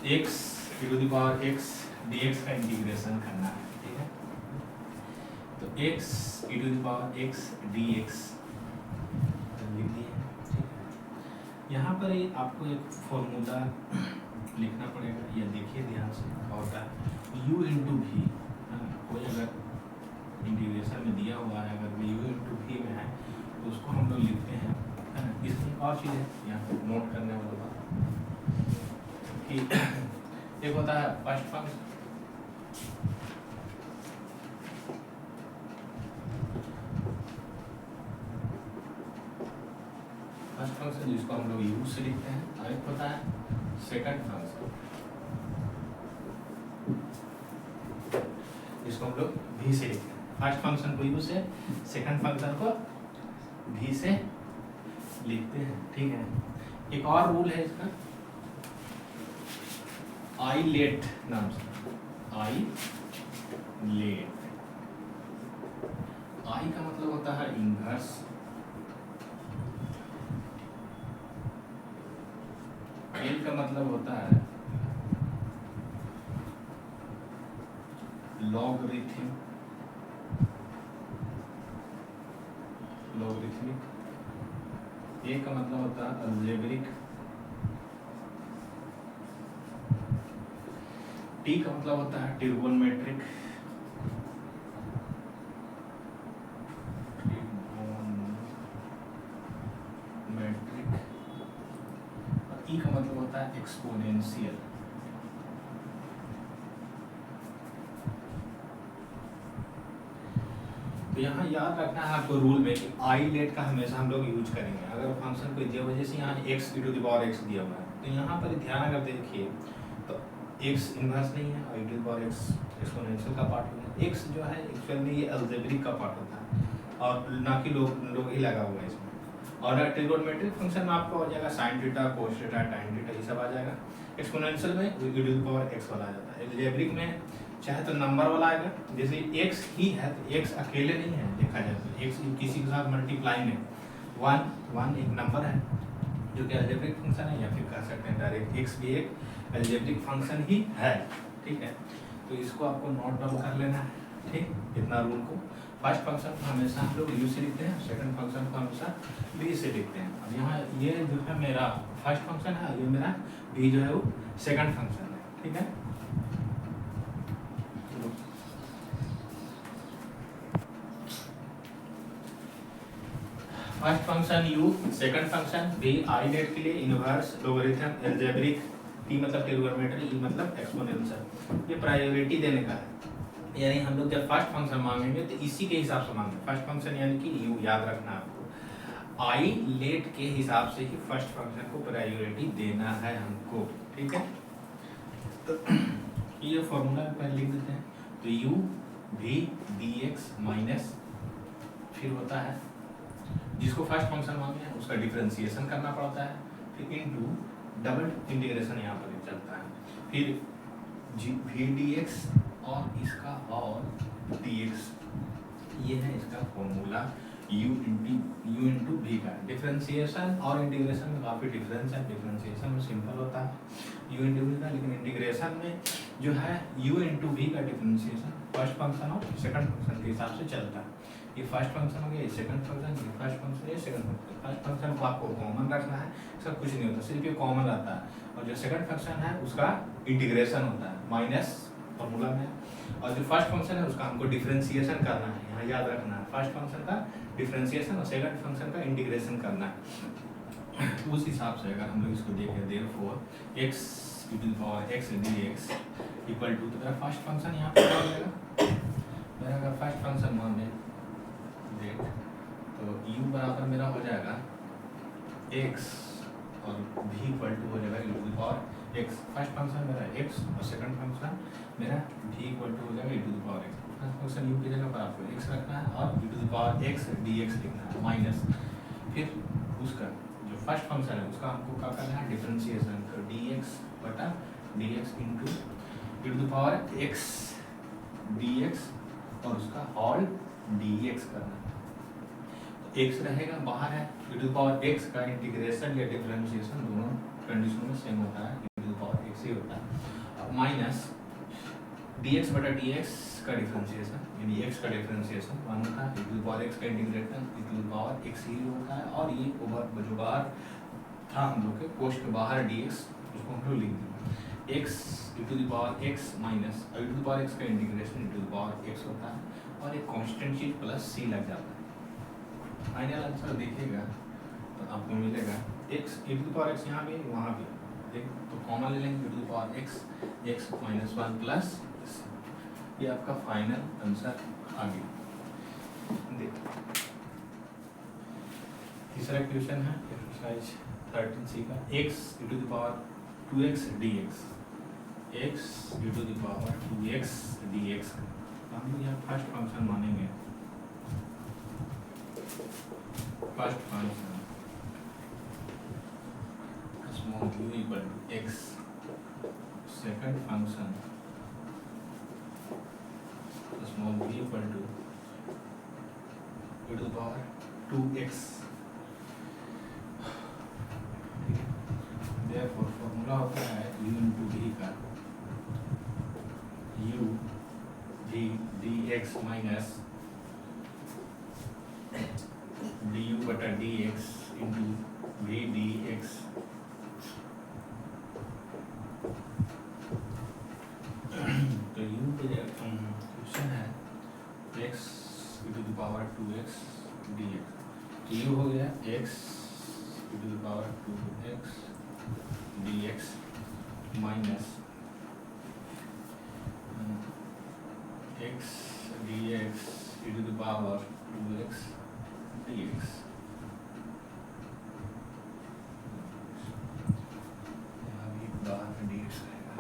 X e to the power x dx का integration करना है, ठीक है। तो x e to the power x dx लिख दिए, ठीक है। यहाँ पर ही आपको एक फॉर्मूला लिखना पड़ेगा, ये देखिए ध्यान से होता है u इंटू भी। कोई अगर इंटीग्रेशन में दिया हुआ है, अगर u इंटू भी में है तो उसको हम लोग लिखते हैं, है ना। इसमें और चीज़ है यहाँ पर नोट करने वाला बात कि एक होता है फर्स्ट फंक्शन, जिसको हम लोग u से लिखते हैं, और एक होता है सेकंड फंक्शन जिसको हम लोग v से लिखते हैं। फर्स्ट फंक्शन को u से, सेकंड फंक्शन को v से लिखते हैं, ठीक है। एक और रूल है इसका आई लेट नाम से, आई लेट। आई का मतलब होता है इनवर्स, एल का मतलब होता है लॉगरिथम, लॉगरिथमिक। ए का मतलब होता है अलजेब्रिक, टी का मतलब होता है ट्रिगोनोमेट्रिक, और ई का मतलब होता है एक्सपोनेंशियल। तो यहाँ याद रखना है आपको रूल में कि आई लेट का हमेशा हम लोग यूज करेंगे। अगर फंक्शन को दिया वजह से यहाँ x e to the power x दिया हुआ है, तो यहाँ पर ध्यान अगर देखिए तो x इनवर्स नहीं है और e to the power x exponential का पार्ट हो गया। x जो है एक्चुअल में ये अलजेब्रिक का पार्ट होता है और ना कि लोग ही लगा हुआ है इसमें। और ट्रिगोनोमेट्रिक फंक्शन में आपको हो जाएगा sine theta, cos theta, tan theta, ये सब आ जाएगा। एक्सपोनेंशियल में e to the power x वाला आ जाता है। अलजेब्रिक में चाहे तो नंबर वाला आएगा, जैसे x ही है तो x अकेले नहीं है, देखा जाए तो x किसी के साथ मल्टीप्लाई में वन एक नंबर है जो कि अलजेब्रिक फंक्शन है, या फिर कह सकते हैं डायरेक्ट x भी एक अलजेब्रिक फंक्शन ही है, ठीक है। तो इसको आपको नोट डाउन कर लेना है, ठीक, इतना रूल को। फर्स्ट फंक्शन को हमेशा हम लोग u से लिखते हैं, सेकंड फंक्शन को हमेशा v से लिखते हैं। अब यहाँ ये जो है मेरा फर्स्ट फंक्शन है, ये मेरा v जो है वो सेकंड फंक्शन है, ठीक है। First function u, second function v, I let के लिए इनवर्स, लोगरिथम, अलजेब्रिक, t मतलब ट्रिगोनोमेट्री, e मतलब एक्सपोनेंशियल। ये प्रायोरिटी देने का है, यानी हम लोग जब फर्स्ट फंक्शन मांगेंगे तो इसी के हिसाब से मांगेंगे। फर्स्ट फंक्शन यानी कि u, याद रखना आपको आई लेट के हिसाब से ही फर्स्ट फंक्शन को प्रायोरिटी देना है हमको, ठीक है। तो ये फॉर्मूला पहले लिख देते हैं। तो u v dx माइनस, फिर होता है जिसको फर्स्ट फंक्शन मांगे हैं उसका डिफरेंशिएशन करना पड़ता है, फिर इनटू डबल इंटीग्रेशन यहाँ पर चलता है, फिर v dx और इसका और dx, ये है इसका फॉर्मूला u इंटू v का। डिफरेंशिएशन और इंटीग्रेशन में काफ़ी डिफरेंस है। डिफरेंशिएशन में सिंपल होता है u इंटू v का, लेकिन इंटीग्रेशन में जो है u इंटू v का डिफरेंशिएशन फर्स्ट फंक्शन और सेकंड फंक्शन के हिसाब से चलता है। ये फर्स्ट फंक्शन हो गया, ये सेकंड फंक्शन, ये फर्स्ट फंक्शन, ये सेकंड फंक्शन। फर्स्ट फंक्शन को आपको कॉमन रखना है, इसका कुछ नहीं होता, सिर्फ ये कॉमन रहता है। और जो सेकंड फंक्शन है उसका इंटीग्रेशन होता है माइनस फॉर्मूला में, और जो फर्स्ट फंक्शन है उसका हमको डिफरेंशिएशन करना है। यहाँ याद रखना है फर्स्ट फंक्शन का डिफरेंशिएशन और सेकंड फंक्शन का इंटीग्रेशन करना है। उस हिसाब से अगर हम लोग इसको देखें, therefore x e to the power x dx equal to, तो मेरा फर्स्ट फंक्शन यहाँ पर हो जाएगा। मेरा अगर फर्स्ट फंक्शन मान लें देख, तो u बराबर मेरा हो जाएगा x और v इक्वल टू हो जाएगा e to the power x। First function मेरा x और सेकंड फंक्शन मेरा v इक्वल टू हो जाएगा e to the power x। First function u की जगह पर आपको x रखना है और e to the power x dx लिखना है माइनस, फिर उसका जो फर्स्ट फंक्शन है उसका हमको क्या करना है, डिफरेंशिएशन, तो dx बटा dx into e to the power x dx और उसका होल dx करना है। तो x रहेगा बाहर है, e to the power x का इंटीग्रेशन या डिफरेंशिएशन दोनों कंडीशनों में सेम होता है, e to the power x x ही होता है। माइनस dx बटा dx का डिफरेंशिएशन, यानी x का डिफरेंशिएशन 1 होता है, e to the power x का integration e to the power x ही होता है, और ये ओवर जो बाहर था हम लोग के कोष्ठ के बाहर dx, उसको हम लोग लिख देंगे x e to the power x minus e to the power x का integration e to the power x होता है, और एक कांस्टेंट चीज प्लस c लग जाता है। फाइनल आंसर देखिएगा तो आपको मिलेगा x e to the power x यहाँ भी वहाँ भी, ठीक, तो कॉमन ले लेंगे e to the power x minus 1 plus, ये आपका फाइनल आंसर आ गया। देखिए तीसरा क्वेश्चन है एक्सरसाइज 13C का, x e to the power 2x dx, x e to the power 2x dx का हम लोग यहाँ फर्स्ट फंक्शन मानेंगे। First function small u equal to x, second function small v equal to e to the power 2x। therefore formula होता है u into v का u v dx minus du बटा dx into v dx। तो u पे question है x e to the power 2x dx, तो u हो गया x e to the power 2x dx minus x dx e to the power 2x dx। यहाँ भी बाहर में dx रहेगा,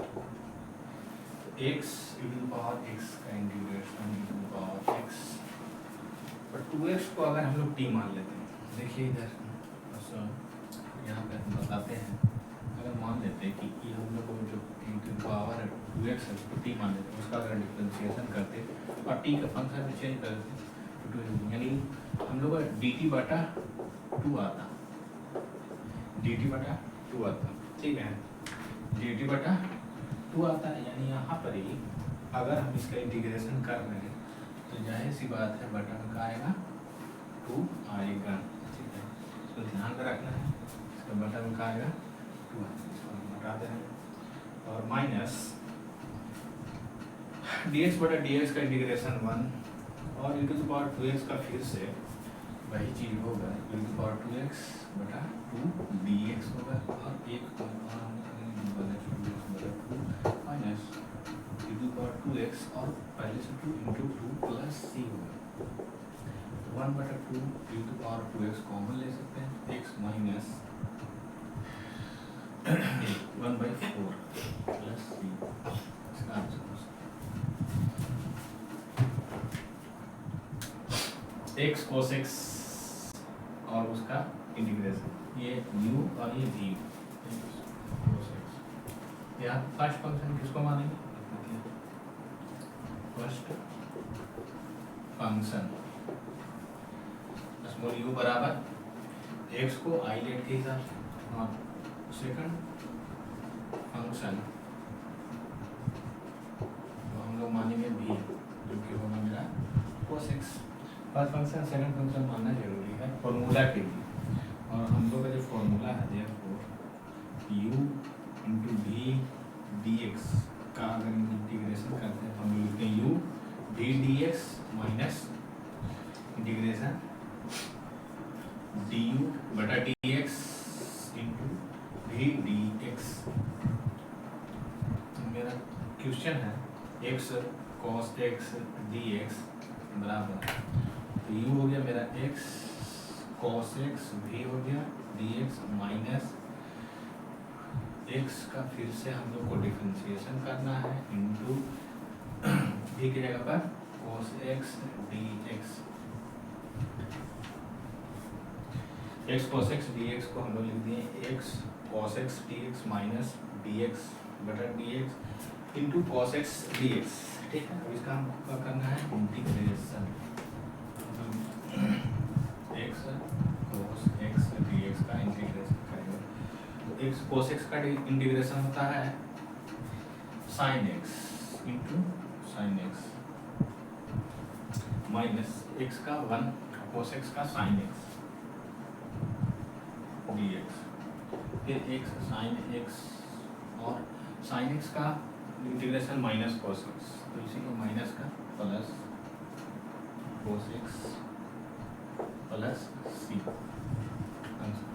x e to the power x का integration e to the power x, पर 2x को अगर हम लोग t मान लेते हैं, देखिए इधर यहाँ पे हम बताते हैं, अगर मान लेते हैं कि ये हम लोग जो e to the power 2x है उसको t मान लेते हैं, उसका अगर डिफरेंशिएशन करते और t का फंक्शन में चेंज कर देते, यानी हम लोग का dt बटा 2 आता, dt बटा 2 आता, ठीक है, dt बटा 2 आता है, यानी यहाँ पर ही अगर हम इसका इंटीग्रेशन कर रहे हैं तो जाहिर सी बात है बटा में क्या आएगा 2 आएगा, ठीक है, इसको ध्यान में रखना है, इसका बटा में क्या आएगा 2 आएगा, इसको हम हटा दे रहे हैं, और माइनस dx बटा dx का इंटीग्रेशन 1 और e to the power 2x का फिर से वही चीज होगा, e to the power 2x बटा 2 dx होगा, और एक minus e to the power 2x और पहले से 2 इंटू 2 प्लस c होगा, 1 बटा 2 e to the power 2x common ले सकते हैं, x माइनस 1/4 प्लस c, इसका आंसर x cos x और उसका इंटीग्रेशन, ये u और ये v, यहाँ फर्स्ट फंक्शन किसको मानेंगे, फर्स्ट फंक्शन स्मॉल u बराबर x को आइलेट के हिसाब से, और सेकंड फंक्शन तो हम लोग मानेंगे v, जो कि होगा मेरा cos x। First function second function मानना जरूरी है फॉर्मूला के लिए, और हम लोग का जो फॉर्मूला है therefore u into v dx का अगर इंटीग्रेशन करते हैं हम लोग लिखते हैं u v dx minus integration du बटा dx into v dx। मेरा क्वेश्चन है x cos x dx बराबर, तो u हो गया मेरा x cos x, v हो गया dx माइनस x का फिर से हम लोग को डिफरेंशिएशन करना है इंटू v की जगह पर cos x dx, x cos x dx को हम लोग लिख दिए x cos x dx minus dx बटा dx into cos x dx, ठीक है। अब इसका हमको क्या करना है integration, x cos x dx का इंटीग्रेशन करेंगे, तो x cos x का इंटीग्रेशन होता है sine x into sine x minus x का 1 कोस एक्स का साइन एक्स डी एक्स, फिर एक्स साइन एक्स और साइन एक्स का इंटीग्रेशन माइनस कोस एक्स, तो इसी को माइनस का plus cos x plus c answer.